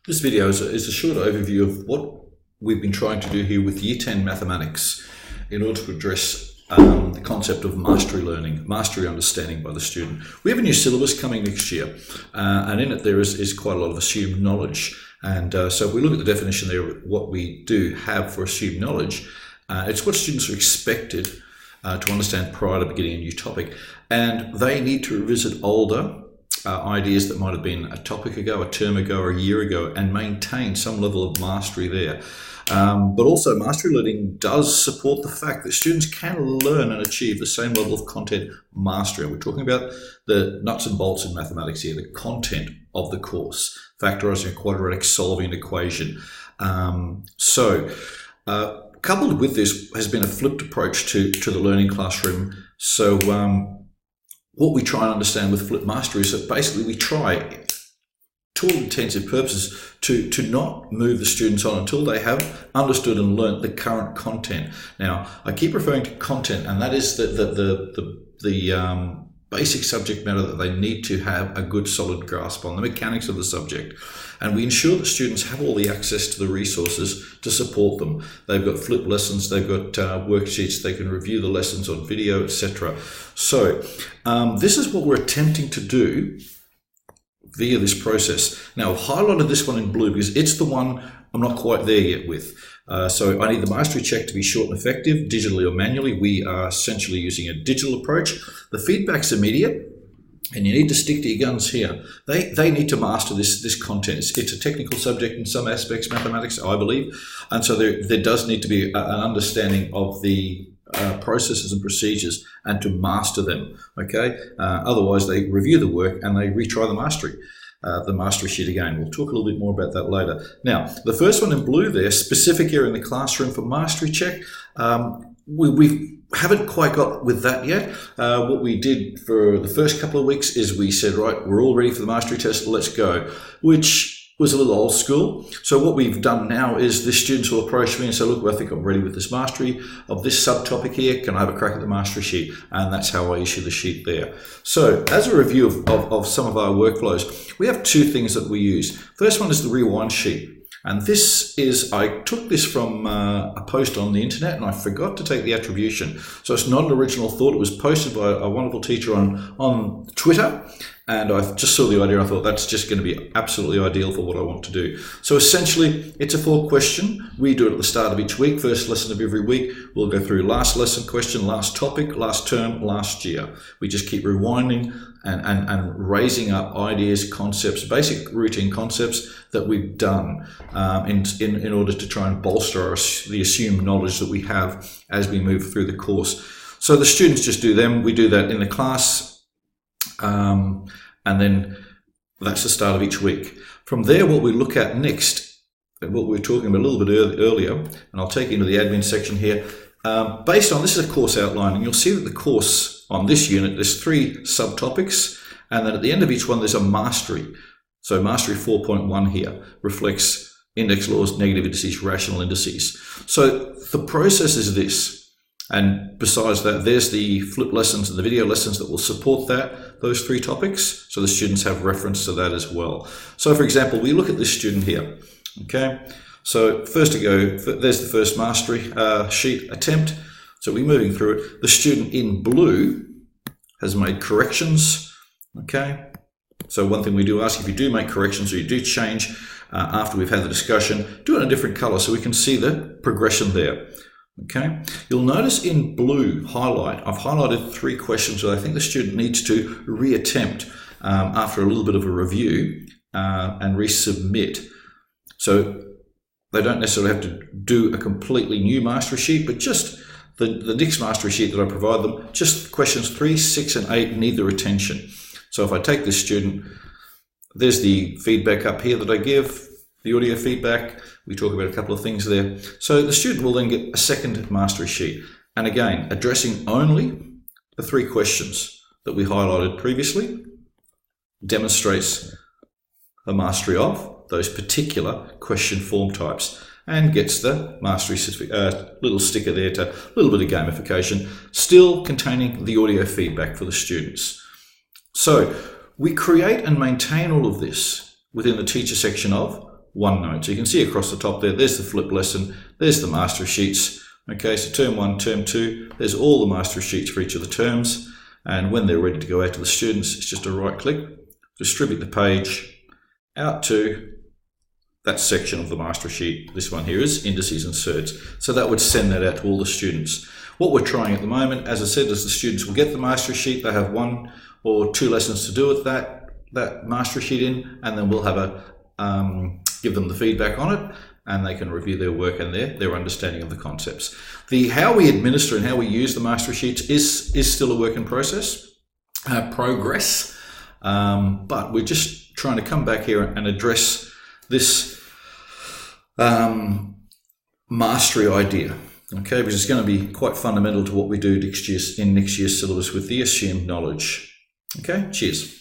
This video is a short overview of what we've been trying to do here with Year 10 Mathematics in order to address the concept of mastery learning, mastery understanding by the student. We have a new syllabus coming next year, and in it there is quite a lot of assumed knowledge. And so if we look at the definition there, what we do have for assumed knowledge, it's what students are expected to understand prior to beginning a new topic. And they need to revisit older ideas that might have been a topic ago, a term ago, or a year ago, and maintain some level of mastery there. But also mastery learning does support the fact that students can learn and achieve the same level of content mastery. We're talking about the nuts and bolts in mathematics here, the content of the course, factorizing a quadratic, solving an equation. Coupled with this has been a flipped approach to the learning classroom. So what we try and understand with flipped mastery is that basically we try, to all intents and purposes, to not move the students on until they have understood and learnt the current content. Now, I keep referring to content, and that is the basic subject matter that they need to have a good solid grasp on, the mechanics of the subject. And we ensure that students have all the access to the resources to support them. They've got flipped lessons, they've got worksheets, they can review the lessons on video, etc. So this is what we're attempting to do via this process. Now, I've highlighted this one in blue because it's the one I'm not quite there yet with. So I need the mastery check to be short and effective, digitally or manually. We are essentially using a digital approach. The feedback's immediate, and you need to stick to your guns here. They need to master this content. It's a technical subject in some aspects, mathematics, I believe, and so there does need to be an understanding of the processes and procedures and to master them, okay? Otherwise, they review the work and they retry the mastery sheet again. We'll talk a little bit more about that later. Now, the first one in blue there, specific area in the classroom for mastery check, we haven't quite got with that yet. What we did for the first couple of weeks is we said, right, we're all ready for the mastery test, let's go, which was a little old school. So what we've done now is the students will approach me and say, look, I think I'm ready with this mastery of this subtopic here. Can I have a crack at the mastery sheet? And that's how I issue the sheet there. So as a review of some of our workflows, we have two things that we use. First one is the rewind sheet. And this is, I took this from a post on the internet and I forgot to take the attribution. So it's not an original thought. It was posted by a wonderful teacher on Twitter. And I just saw the idea. I thought that's just going to be absolutely ideal for what I want to do. So essentially, it's a 4-question. We do it at the start of each week, first lesson of every week. We'll go through last lesson question, last topic, last term, last year. We just keep rewinding and raising up ideas, concepts, basic routine concepts that we've done in order to try and bolster the assumed knowledge that we have as we move through the course. So the students just do them. We do that in the class. And then that's the start of each week. From there, what we look at next, and what we were talking about a little bit earlier, and I'll take you into the admin section here, based on, this is a course outline, and you'll see that the course on this unit, there's 3 subtopics, and then at the end of each one, there's a mastery. So mastery 4.1 here reflects index laws, negative indices, rational indices. So the process is this. And besides that, there's the flip lessons and the video lessons that will support those 3 topics. So the students have reference to that as well. So for example, we look at this student here, okay? So first to go, there's the first mastery sheet attempt. So we're moving through it. The student in blue has made corrections, okay? So one thing we do ask, if you do make corrections or you do change after we've had the discussion, do it in a different color so we can see the progression there. Okay, you'll notice in blue highlight, I've highlighted 3 questions that I think the student needs to reattempt after a little bit of a review and resubmit. So they don't necessarily have to do a completely new mastery sheet, but just the next mastery sheet that I provide them, just questions 3, 6, and 8 need their attention. So if I take this student, there's the feedback up here that I give, the audio feedback. We talk about a couple of things there. So the student will then get a second mastery sheet. And again, addressing only the 3 questions that we highlighted previously, demonstrates a mastery of those particular question form types and gets the mastery little sticker there to a little bit of gamification, still containing the audio feedback for the students. So we create and maintain all of this within the teacher section of OneNote. So you can see across the top there's the flip lesson, there's the master sheets. Okay, so term 1, term 2, there's all the master sheets for each of the terms. And when they're ready to go out to the students, it's just a right click, distribute the page out to that section of the master sheet. This one here is indices and surds. So that would send that out to all the students. What we're trying at the moment, as I said, is the students will get the master sheet. They have 1 or 2 lessons to do with that master sheet in, and then we'll have give them the feedback on it, and they can review their work and their understanding of the concepts. How we administer and how we use the master sheets is still a work in progress, but we're just trying to come back here and address this mastery idea, okay, because it's going to be quite fundamental to what we do in next year's syllabus with the assumed knowledge. Okay, cheers.